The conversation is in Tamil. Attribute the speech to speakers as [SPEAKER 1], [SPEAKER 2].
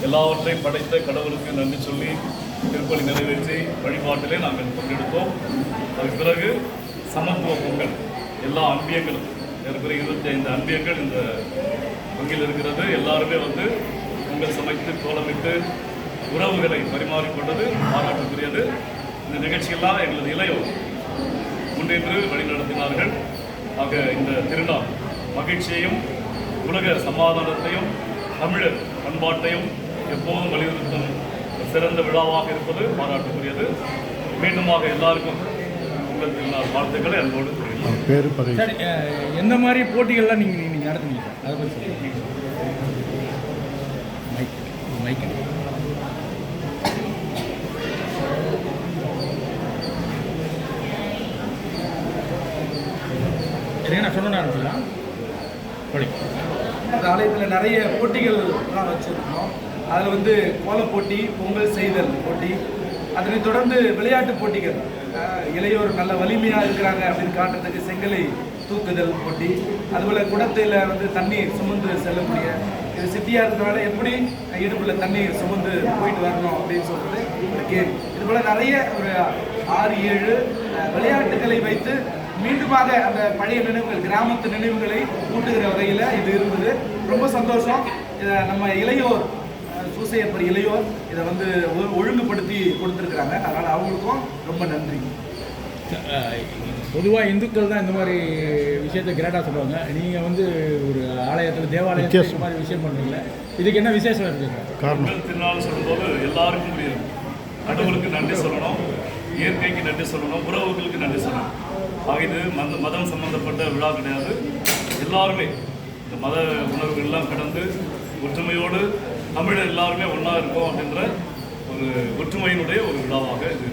[SPEAKER 1] எல்லாவற்றையும் படைத்த கடவுளுக்கு நன்றி சொல்லி திருப்பலி நிறைவேற்றி வழிபாட்டிலே நாங்கள் பங்கெடுத்தோம். அதுக்கு பிறகு சமத்துவ பொங்கல் எல்லா அன்பியங்களும் ஏற்கனவே 25 அன்பியங்கள் இந்த பங்கில் இருக்கிறது. எல்லாருமே வந்து பொங்கல் சமைத்து கோலமிட்டு உறவுகளை பரிமாறிக்கொண்டது பாராட்டுக்குரியது. இந்த நிகழ்ச்சியெல்லாம் எங்களது இளையோர் முன்னின்று வழிநடத்தினார்கள். ஆக இந்த திருநாள் மகிழ்ச்சியையும் உலக சமாதானத்தையும் தமிழர் பண்பாட்டையும் எப்போதும் வலியுறுத்தும் சிறந்த விழாவாக இருப்பது பாராட்டுக்குரியது. மீண்டுமாக எல்லாருக்கும் உங்கள் திருநாள் வாழ்த்துக்களை அன்போடு
[SPEAKER 2] தெரிவிக்கிறேன். எந்த மாதிரி போட்டிகள்லாம் நீங்கள் நடத்துனீங்க அதை பற்றி சொல்லுங்கள். நான் சொன்ன ஆரம்பிச்சிடலாம்.
[SPEAKER 3] இந்த ஆலயத்தில் நிறைய போட்டிகள்லாம் வச்சுருக்கோம். அதில் வந்து கோலப்போட்டி, பொங்கல் செய்தல் போட்டி, அதனைத் தொடர்ந்து விளையாட்டு போட்டிகள், இளையோர் நல்ல வலிமையாக இருக்கிறாங்க அப்படின்னு காட்டுறதுக்கு செங்கலை தூக்குதல் போட்டி, அதுபோல் குடத்தில் வந்து தண்ணீர் சுமந்து செல்லக்கூடிய, இது சிட்டியாக இருக்கிறனால எப்படி இடுப்பில் தண்ணீர் சுமந்து போயிட்டு வரணும் அப்படின்னு சொல்கிறது ஒரு கேம். இதுபோல் நிறைய ஒரு 6-7 விளையாட்டுகளை வைத்து மீண்டுமாக அந்த பழைய நினைவுகள், கிராமத்து நினைவுகளை கூட்டுகிற வகையில் இது இருந்தது. ரொம்ப சந்தோஷம். இதை நம்ம இளையோர் சூசையப்பர் இளையோர் இதை வந்து ஒழுங்குபடுத்தி கொடுத்துருக்குறாங்க. அதனால் அவங்களுக்கும் ரொம்ப நன்றி.
[SPEAKER 2] பொதுவாக இந்துக்கள் தான் இந்த மாதிரி விஷயத்தை கிரேட்டாக சொல்லுவாங்க. நீங்கள் வந்து ஒரு ஆலயத்தில் தேவாலயத்தில் இந்த மாதிரி விஷயம் பண்ணுறீங்களே, இதுக்கு என்ன விசேஷம் இருக்குங்க?
[SPEAKER 1] காரணம் திருநாள் சொல்லும்போது எல்லாருக்கும் புரியும். கடவுளுக்கு நன்றி சொல்லணும், இயற்கைக்கு நன்றி சொல்லணும், உறவுகளுக்கு நன்றி சொல்லணும். ஆக இது மதம் சம்பந்தப்பட்ட விழா கிடையாது. எல்லாருமே இந்த மத உணர்வுகள்லாம் கடந்து ஒற்றுமையோடு தமிழர் எல்லாருமே ஒன்றா இருக்கோம் அப்படின்ற ஒரு ஒற்றுமையினுடைய ஒரு விழாவாக இது